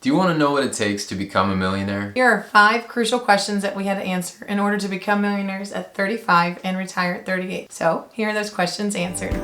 Do you want to know what it takes to become a millionaire? Here are 5 crucial questions that we had to answer in order to become millionaires at 35 and retire at 38. So, here are those questions answered.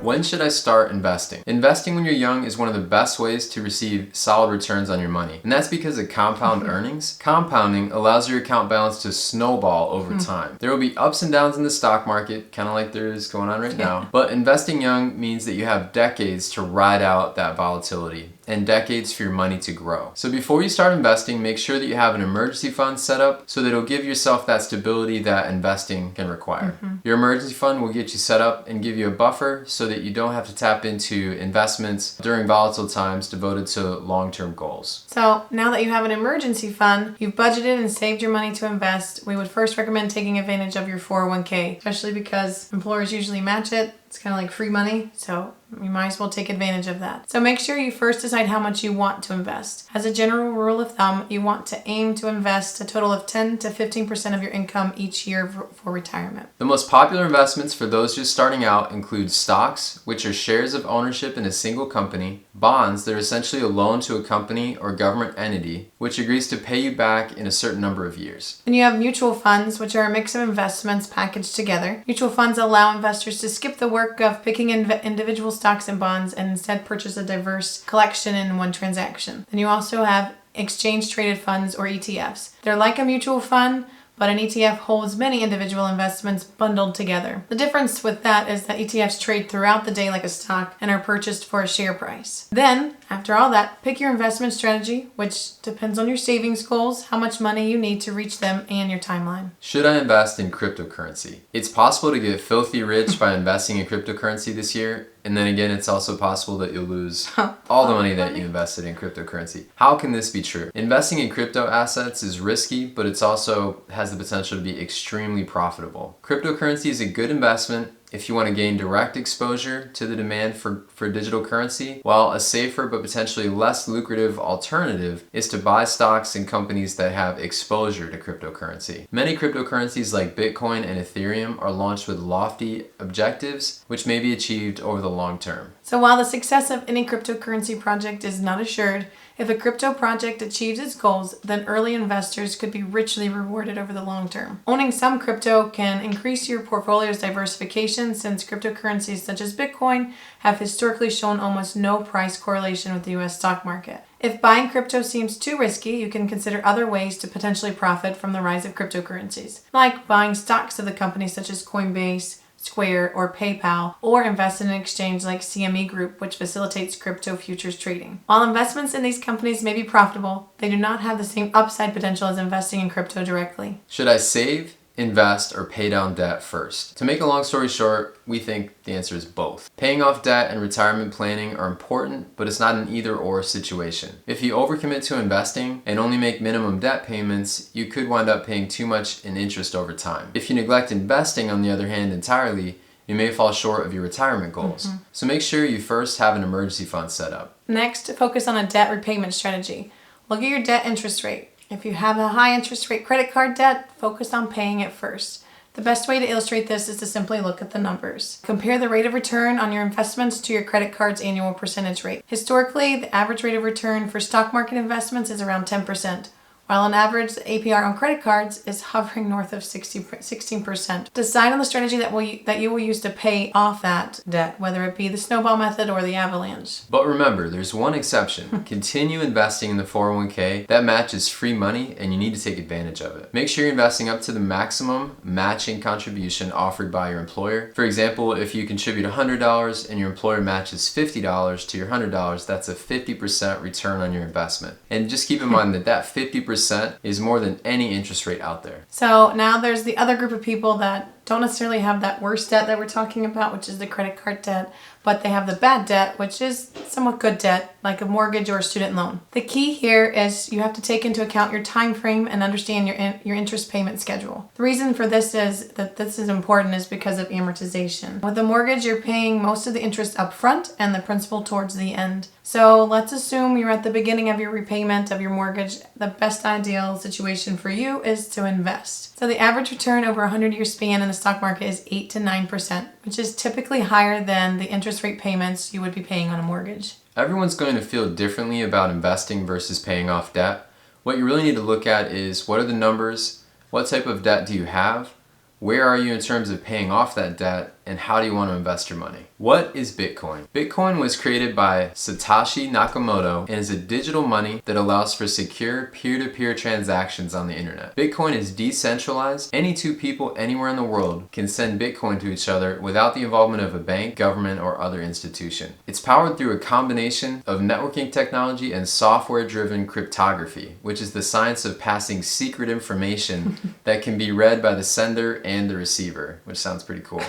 When should I start investing? Investing when you're young is one of the best ways to receive solid returns on your money. And that's because of compound earnings. Compounding allows your account balance to snowball over time. There will be ups and downs in the stock market, kind of like there is going on right now. But investing young means that you have decades to ride out that volatility and decades for your money to grow. So before you start investing, make sure that you have an emergency fund set up so that it'll give yourself that stability that investing can require. Your emergency fund will get you set up and give you a buffer so that you don't have to tap into investments during volatile times devoted to long-term goals. So now that you have an emergency fund, you've budgeted and saved your money to invest, we would first recommend taking advantage of your 401k, especially because employers usually match it. It's kind of like free money, so you might as well take advantage of that. So make sure you first decide how much you want to invest. As a general rule of thumb, you want to aim to invest a total of 10 to 15% of your income each year for retirement. The most popular investments for those just starting out include stocks, which are shares of ownership in a single company, bonds that are essentially a loan to a company or government entity, which agrees to pay you back in a certain number of years. Then you have mutual funds, which are a mix of investments packaged together. Mutual funds allow investors to skip the work of picking individual stocks and bonds and instead purchase a diverse collection in one transaction. Then you also have exchange traded funds or ETFs. They're like a mutual fund, but an ETF holds many individual investments bundled together. The difference with that is that ETFs trade throughout the day like a stock and are purchased for a share price. Then, after all that, pick your investment strategy, which depends on your savings goals, how much money you need to reach them, and your timeline. Should I invest in cryptocurrency? It's possible to get filthy rich by investing in cryptocurrency this year. And then again, it's also possible that you'll lose all the money that you invested in cryptocurrency. How can this be true? Investing in crypto assets is risky, but it's also has the potential to be extremely profitable. Cryptocurrency is a good investment if you want to gain direct exposure to the demand for digital currency, while a safer but potentially less lucrative alternative is to buy stocks in companies that have exposure to cryptocurrency. Many cryptocurrencies like Bitcoin and Ethereum are launched with lofty objectives, which may be achieved over the long term. So while the success of any cryptocurrency project is not assured, if a crypto project achieves its goals, then early investors could be richly rewarded over the long term. Owning some crypto can increase your portfolio's diversification since cryptocurrencies such as Bitcoin have historically shown almost no price correlation with the US stock market. If buying crypto seems too risky, you can consider other ways to potentially profit from the rise of cryptocurrencies, like buying stocks of the companies such as Coinbase, Square, or PayPal, or invest in an exchange like CME Group, which facilitates crypto futures trading. While investments in these companies may be profitable, they do not have the same upside potential as investing in crypto directly. Should I save, invest, or pay down debt first? To make a long story short, we think the answer is both. Paying off debt and retirement planning are important, but it's not an either-or situation. If you overcommit to investing and only make minimum debt payments, you could wind up paying too much in interest over time. If you neglect investing, on the other hand, entirely, you may fall short of your retirement goals. So make sure you first have an emergency fund set up. Next, focus on a debt repayment strategy. Look at your debt interest rate. If you have a high interest rate credit card debt, focus on paying it first. The best way to illustrate this is to simply look at the numbers. Compare the rate of return on your investments to your credit card's annual percentage rate. Historically, the average rate of return for stock market investments is around 10%. While on average, the APR on credit cards is hovering north of 16%. Decide on the strategy that you will use to pay off that debt, whether it be the snowball method or the avalanche. But remember, there's one exception. Continue investing in the 401k. That matches free money and you need to take advantage of it. Make sure you're investing up to the maximum matching contribution offered by your employer. For example, if you contribute $100 and your employer matches $50 to your $100, that's a 50% return on your investment. And just keep in mind that 50% is more than any interest rate out there. So now there's the other group of people that don't necessarily have that worst debt that we're talking about, which is the credit card debt, but they have the bad debt, which is somewhat good debt, like a mortgage or a student loan. The key here is you have to take into account your time frame and understand your interest payment schedule. The reason for this is that this is important is because of amortization. With a mortgage, you're paying most of the interest up front and the principal towards the end. So let's assume you're at the beginning of your repayment of your mortgage. The best ideal situation for you is to invest. So the average return over a 100-year span in the stock market is 8 to 9%, which is typically higher than the interest rate payments you would be paying on a mortgage. Everyone's going to feel differently about investing versus paying off debt. What you really need to look at is what are the numbers, what type of debt do you have, where are you in terms of paying off that debt, and how do you want to invest your money? What is Bitcoin? Bitcoin was created by Satoshi Nakamoto and is a digital money that allows for secure peer-to-peer transactions on the internet. Bitcoin is decentralized. Any two people anywhere in the world can send Bitcoin to each other without the involvement of a bank, government, or other institution. It's powered through a combination of networking technology and software-driven cryptography, which is the science of passing secret information that can be read by the sender and the receiver, which sounds pretty cool.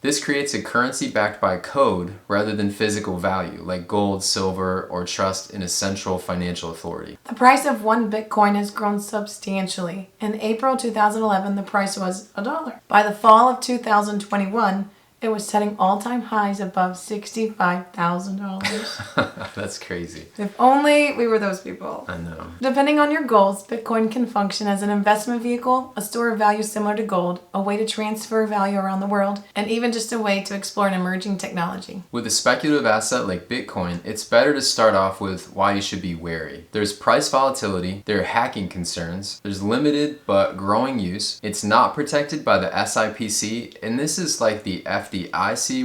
This creates a currency backed by code rather than physical value, like gold, silver, or trust in a central financial authority. The price of one Bitcoin has grown substantially. In April 2011, the price was $1. By the fall of 2021, it was setting all-time highs above $65,000. That's crazy. If only we were those people. I know. Depending on your goals, Bitcoin can function as an investment vehicle, a store of value similar to gold, a way to transfer value around the world, and even just a way to explore an emerging technology. With a speculative asset like Bitcoin, it's better to start off with why you should be wary. There's price volatility, there are hacking concerns, there's limited but growing use, it's not protected by the SIPC, and this is like the FDIC,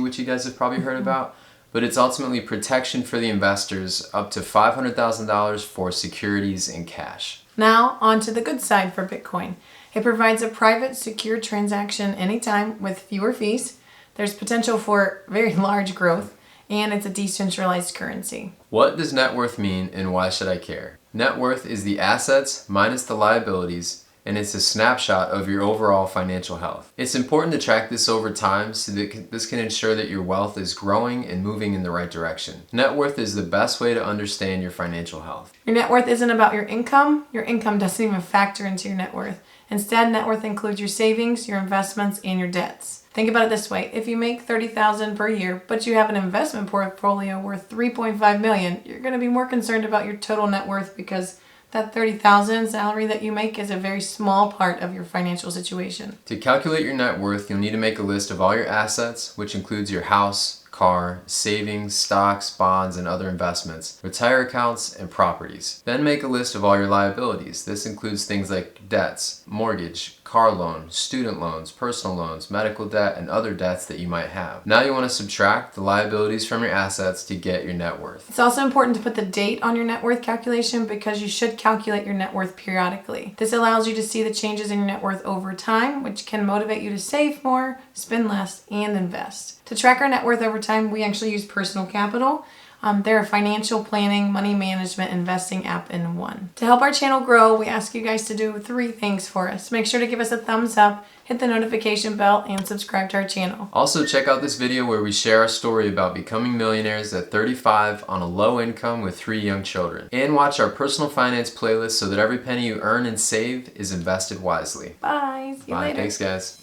which you guys have probably heard about, but it's ultimately protection for the investors up to $500,000 for securities and cash. Now, on to the good side for Bitcoin. It provides a private, secure transaction anytime with fewer fees. There's potential for very large growth, and it's a decentralized currency. What does net worth mean, and why should I care? Net worth is the assets minus the liabilities, and it's a snapshot of your overall financial health. It's important to track this over time so that this can ensure that your wealth is growing and moving in the right direction. Net worth is the best way to understand your financial health. Your net worth isn't about your income. Your income doesn't even factor into your net worth. Instead, net worth includes your savings, your investments, and your debts. Think about it this way. If you make $30,000 per year, but you have an investment portfolio worth $3.5 million, you're going to be more concerned about your total net worth because that $30,000 salary that you make is a very small part of your financial situation. To calculate your net worth, you'll need to make a list of all your assets, which includes your house, car, savings, stocks, bonds, and other investments, retire accounts, and properties. Then make a list of all your liabilities. This includes things like debts, mortgage, car loan, student loans, personal loans, medical debt, and other debts that you might have. Now you want to subtract the liabilities from your assets to get your net worth. It's also important to put the date on your net worth calculation because you should calculate your net worth periodically. This allows you to see the changes in your net worth over time, which can motivate you to save more, spend less, and invest. To track our net worth over time, we actually use Personal Capital. They're a financial planning, money management, investing app in one. To help our channel grow, we ask you guys to do 3 things for us. Make sure to give us a thumbs up, hit the notification bell, and subscribe to our channel. Also, check out this video where we share our story about becoming millionaires at 35 on a low income with 3 young children. And watch our personal finance playlist so that every penny you earn and save is invested wisely. Bye. See you Bye. later. Thanks, guys.